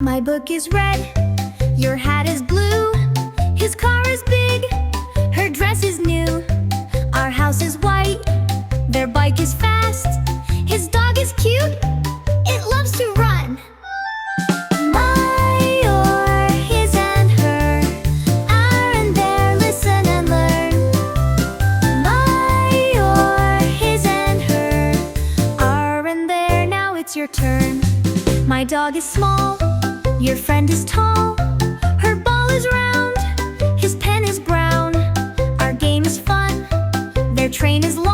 My book is red, your hat is blue. His car is big, her dress is new. Our house is white, their bike is fast. His dog is cute, it loves to run. My, your, his and her, our and their, listen and learn. My, your, his and her, our and their, now it's your turn. My dog is small, your friend is tall. Her ball is round, his pen is brown. Our game is fun, their train is long.